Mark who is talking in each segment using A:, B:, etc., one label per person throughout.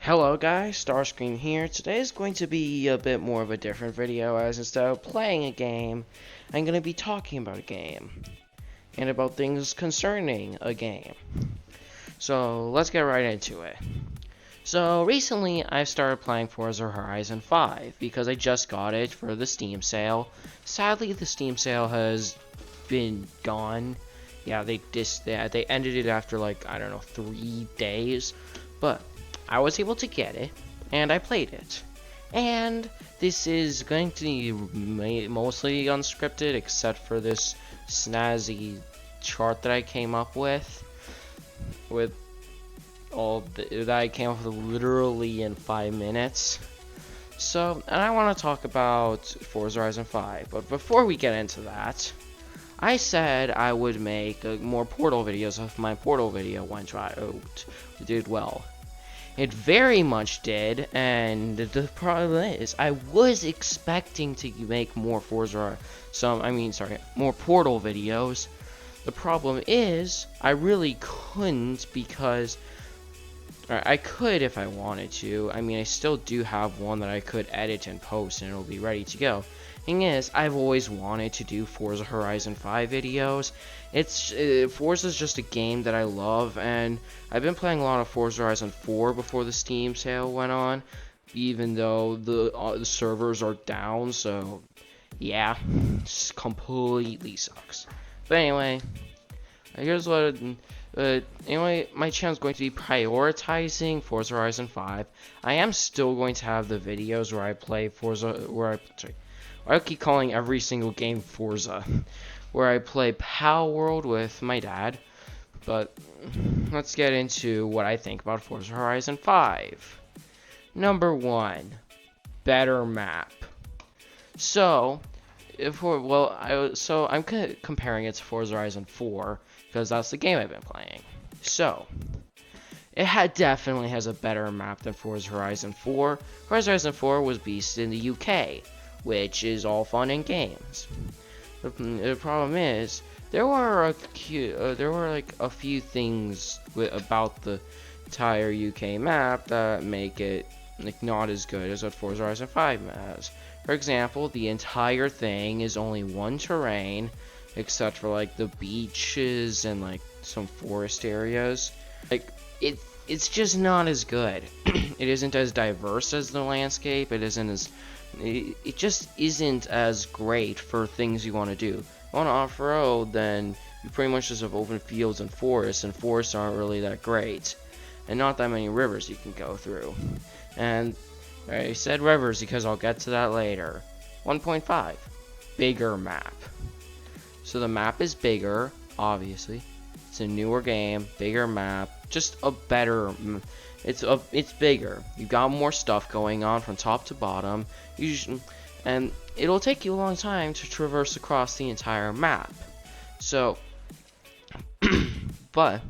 A: Hello guys, Starscream here. Today is going to be a bit more of a different video, as instead of playing a game, I'm going to be talking about a game and about things concerning a game. So let's get right into it. So recently I've started playing Forza Horizon 5 because I just got it for the Steam sale. Sadly, the Steam sale has been gone. Yeah, they ended it after like, I don't know, 3 days, but I was able to get it, and I played it. And this is going to be mostly unscripted, except for this snazzy chart that I came up with that I came up with literally in 5 minutes. So, and I want to talk about Forza Horizon 5, but before we get into that, I said I would make more Portal videos if my Portal video did well. It very much did, and the problem is, I was expecting to make more more Portal videos. The problem is, I really couldn't because, I could if I wanted to. I mean, I still do have one that I could edit and post, and it'll be ready to go. Thing is, I've always wanted to do Forza Horizon 5 videos. Forza's just a game that I love, and I've been playing a lot of Forza Horizon 4 before the Steam sale went on, even though the servers are down, so yeah, it completely sucks. But anyway, here's what. Anyway, my channel is going to be prioritizing Forza Horizon 5. I am still going to have the videos where I play I keep calling every single game Forza, where I play Pal World with my dad. But let's get into what I think about Forza Horizon 5. Number 1, better map. So, I'm comparing it to Forza Horizon 4 because that's the game I've been playing. So, it definitely has a better map than Forza Horizon 4. Forza Horizon 4 was based in the UK, which is all fun and games. The problem is, there were like a few things about the entire UK map that make it like not as good as what Forza Horizon 5 has. For example, the entire thing is only one terrain, except for like the beaches and like some forest areas. Like it's just not as good. It isn't as diverse as the landscape. It just isn't as great for things you want to do. On off-road, then you pretty much just have open fields and forests aren't really that great, and not that many rivers you can go through. And I said rivers because I'll get to that later. 1.5, bigger map. So the map is bigger, obviously. It's a newer game, bigger map, just a better. It's bigger. You've got more stuff going on from top to bottom. And it'll take you a long time to traverse across the entire map. So, but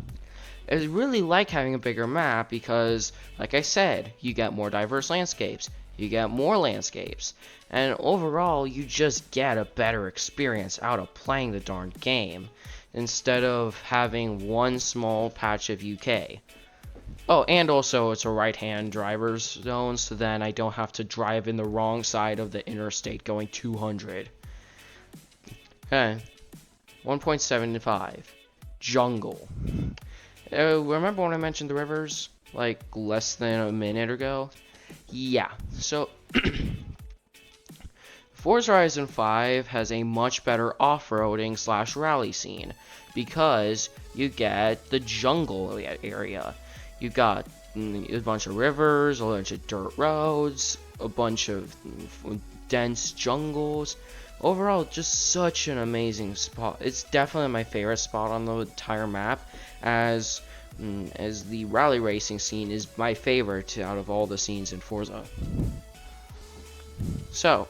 A: I really like having a bigger map because, like I said, you get more diverse landscapes. You get more landscapes. And overall, you just get a better experience out of playing the darn game, instead of having one small patch of UK. Oh, and also it's a right-hand driver's zone, so then I don't have to drive in the wrong side of the interstate going 200. Okay. 1.75. Jungle. Remember when I mentioned the rivers, like, less than a minute ago? Yeah, so Forza Horizon 5 has a much better off-roading / rally scene, because you get the jungle area. You got a bunch of rivers, a bunch of dirt roads, a bunch of dense jungles. Overall, just such an amazing spot. It's definitely my favorite spot on the entire map, as the rally racing scene is my favorite out of all the scenes in Forza. So,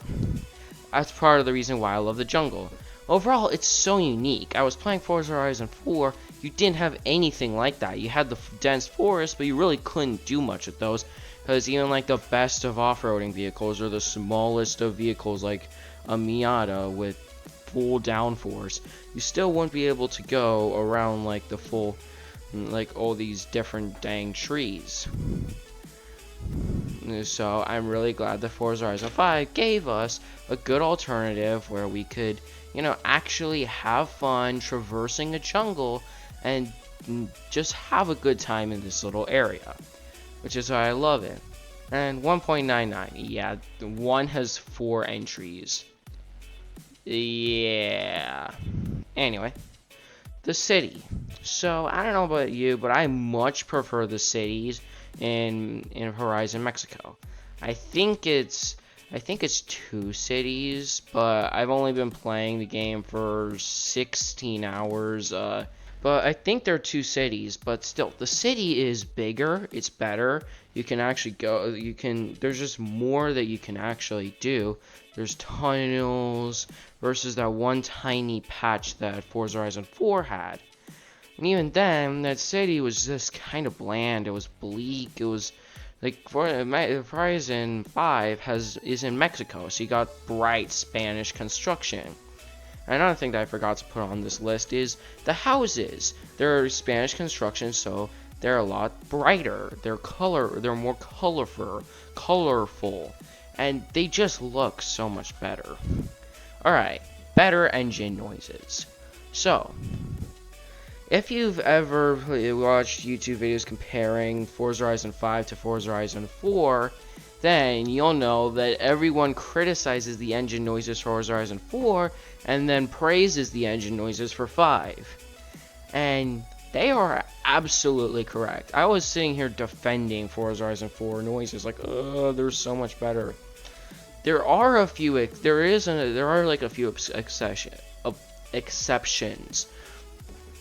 A: that's part of the reason why I love the jungle. Overall, it's so unique. I was playing Forza Horizon 4, you didn't have anything like that. You had the dense forest, but you really couldn't do much with those, because even like the best of off-roading vehicles, or the smallest of vehicles like a Miata with full downforce, you still wouldn't be able to go around like the full, like all these different dang trees. So I'm really glad that Forza Horizon 5 gave us a good alternative where we could, actually have fun traversing a jungle and just have a good time in this little area, which is why I love it. And 1.99, yeah, the one has 4 entries. Yeah. Anyway, the city. So I don't know about you, but I much prefer the cities in Horizon Mexico. I think it's 2 cities, but I've only been playing the game for 16 hours. But I think there are 2 cities, but still, the city is bigger, it's better. You can actually go, there's just more that you can actually do. There's tunnels versus that one tiny patch that Forza Horizon 4 had. And even then, that city was just kind of bland. It was bleak. It was like Horizon 5 is in Mexico, so you got bright Spanish construction. Another thing that I forgot to put on this list is the houses. They're Spanish construction, so they're a lot brighter. They're more colorful, and they just look so much better. Alright, better engine noises. So, if you've ever watched YouTube videos comparing Forza Horizon 5 to Forza Horizon 4, then you'll know that everyone criticizes the engine noises for Forza Horizon 4 and then praises the engine noises for 5. And they are absolutely correct. I was sitting here defending Forza Horizon 4 noises like, they're so much better. There are a few exceptions.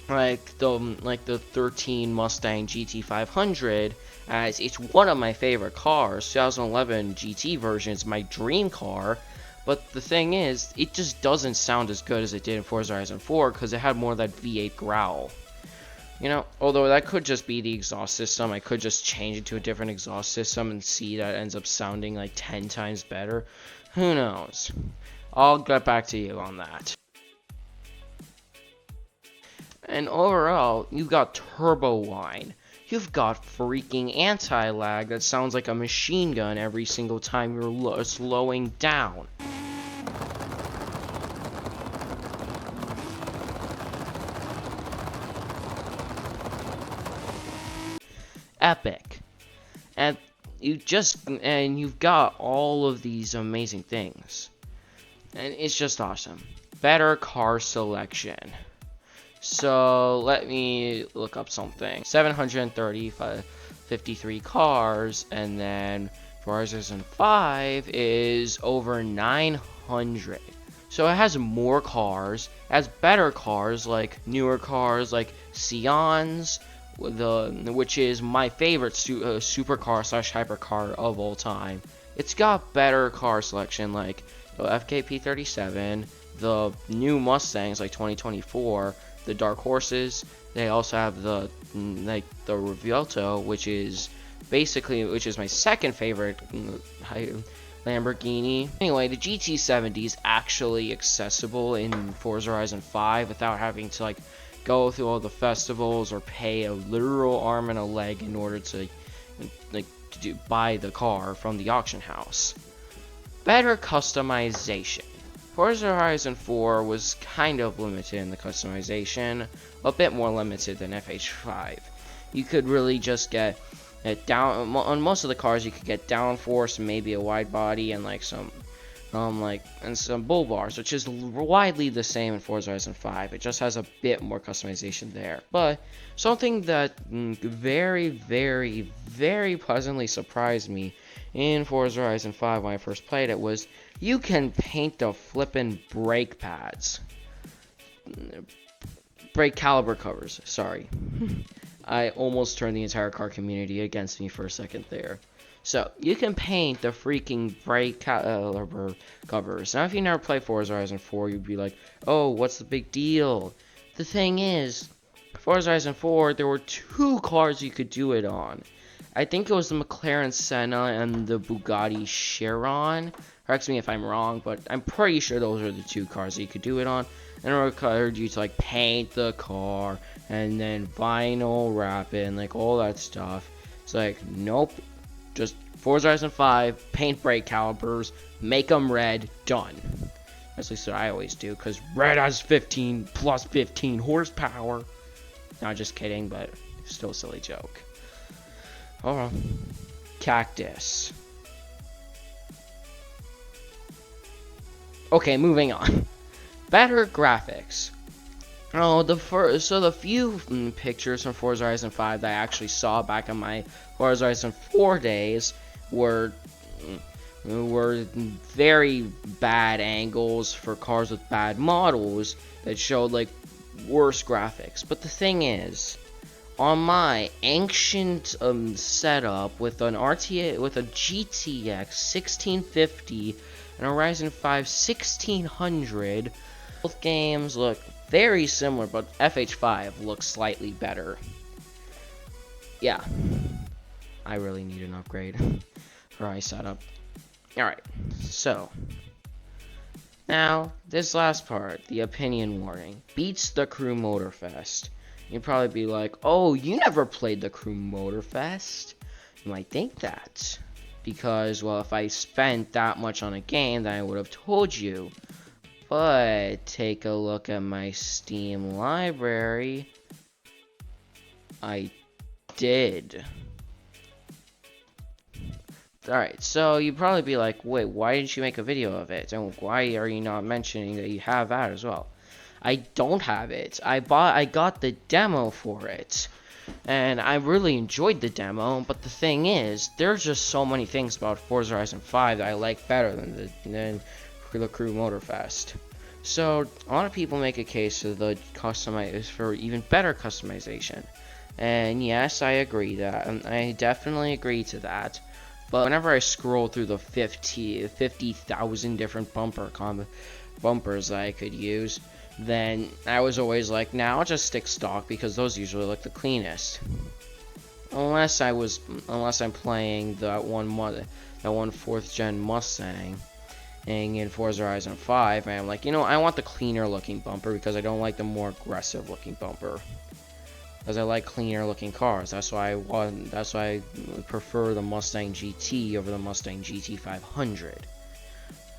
A: Like the 13 Mustang GT500, as it's one of my favorite cars. 2011 GT version is my dream car, but the thing is, it just doesn't sound as good as it did in Forza Horizon 4 because it had more of that V8 growl. Although that could just be the exhaust system. I could just change it to a different exhaust system and see that ends up sounding like 10 times better. Who knows? I'll get back to you on that. And overall, you've got turbo whine. You've got freaking anti-lag that sounds like a machine gun every single time you're slowing down. Epic. And you've got all of these amazing things. And it's just awesome. Better car selection. So let me look up something. 753 cars, and then Forza Horizon 5 is over 900. So it has more cars, it has better cars, like newer cars like Sions, which is my favorite supercar / hypercar of all time. It's got better car selection like the FKP37, the new Mustangs like 2024, the Dark Horses. They also have the Revuelto, which is my second favorite Lamborghini. Anyway, the GT70 is actually accessible in Forza Horizon 5 without having to go through all the festivals or pay a literal arm and a leg in order to buy the car from the auction house. Better customization. Forza Horizon 4 was kind of limited in the customization, a bit more limited than FH5. You could really just get down on most of the cars. You could get downforce, maybe a wide body, and some bull bars, which is widely the same in Forza Horizon 5. It just has a bit more customization there. But something that very, very, very pleasantly surprised me in Forza Horizon 5 when I first played it was you can paint the flippin' brake pads. Brake caliber covers, sorry. I almost turned the entire car community against me for a second there. So, you can paint the freaking brake caliber covers. Now, if you never played Forza Horizon 4, you'd be like, oh, what's the big deal? The thing is, Forza Horizon 4, there were 2 cars you could do it on. I think it was the McLaren Senna and the Bugatti Chiron. Correct me if I'm wrong, but I'm pretty sure those are the 2 cars that you could do it on. And it required you to paint the car and then vinyl wrap it and all that stuff. It's nope, just Forza Horizon 5, paint brake calipers, make them red, done. At least what I always do, because red has 15 plus 15 horsepower. Not just kidding, but still a silly joke. Oh, cactus. Okay, moving on. Better graphics. Oh, the few pictures from Forza Horizon 5 that I actually saw back in my Forza Horizon 4 days were very bad angles for cars with bad models that showed like worse graphics. But the thing is, on my ancient setup with an GTX 1650 and a Ryzen 5 1600, both games look very similar, but FH5 looks slightly better. Yeah, I really need an upgrade for my setup. Alright, so now this last part, the opinion warning, beats the Crew Motorfest. You'd probably be like, oh, you never played the Crew Motorfest? You might think that, because, well, if I spent that much on a game, then I would have told you. But take a look at my Steam library. I did. Alright, so you'd probably be like, wait, why didn't you make a video of it? And why are you not mentioning that you have that as well? I don't have it. I got the demo for it. And I really enjoyed the demo, but the thing is, there's just so many things about Forza Horizon 5 that I like better than the Crew Motorfest. So a lot of people make a case for even better customization. And yes, I agree that. I definitely agree to that. But whenever I scroll through the 50,000 different bumpers that I could use, then I was always like, nah, I'll just stick stock because those usually look the cleanest. Unless I'm playing that one 4th gen Mustang in Forza Horizon 5, and I'm like, you know, I want the cleaner looking bumper because I don't like the more aggressive looking bumper. Because I like cleaner looking cars. That's why I prefer the Mustang GT over the Mustang GT 500.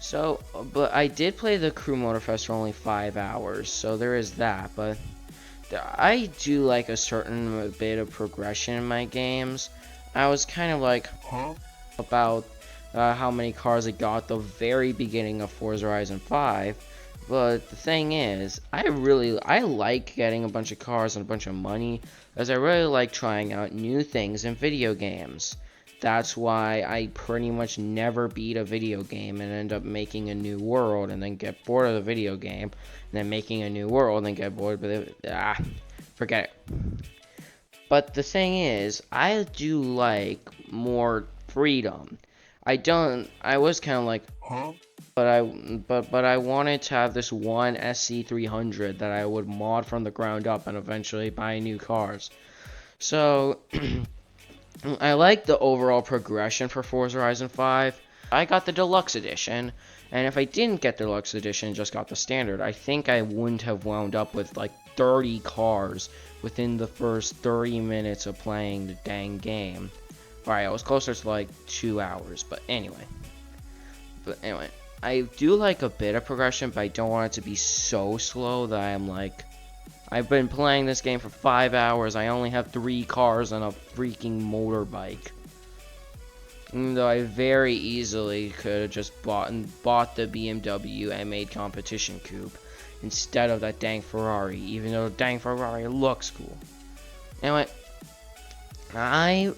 A: So, but I did play the Crew Motorfest for only 5 hours, so there is that. But I do like a certain bit of progression in my games. I was kind of like, about how many cars I got at the very beginning of Forza Horizon 5. But the thing is, I like getting a bunch of cars and a bunch of money, as I really like trying out new things in video games. That's why I pretty much never beat a video game and end up making a new world and then get bored of the video game, and then making a new world and then get bored with it. Forget it. But the thing is, I do like more freedom. I was kind of like, but I wanted to have this one SC300 that I would mod from the ground up and eventually buy new cars. So I like the overall progression for Forza Horizon 5. I got the deluxe edition, and if I didn't get the deluxe edition and just got the standard, I think I wouldn't have wound up with like 30 cars within the first 30 minutes of playing the dang game. Alright, I was closer to like 2 hours, but anyway. I do like a bit of progression, but I don't want it to be so slow that I'm like, I've been playing this game for 5 hours, I only have 3 cars and a freaking motorbike. Even though I very easily could have just bought the BMW M8 competition coupe instead of that dang Ferrari, even though the dang Ferrari looks cool. Anyway, I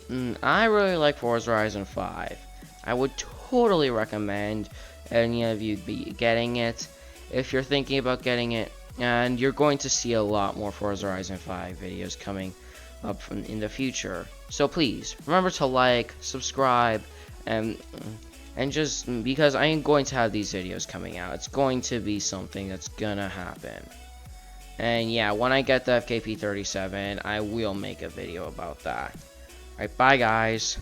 A: really like Forza Horizon 5. I would totally recommend any of you be getting it if you're thinking about getting it, and you're going to see a lot more Forza Horizon 5 videos coming up in the future. So please remember to like, subscribe, and just because I am going to have these videos coming out, it's going to be something that's gonna happen. And yeah, when I get the FKP 37, I will make a video about that. Alright, bye guys.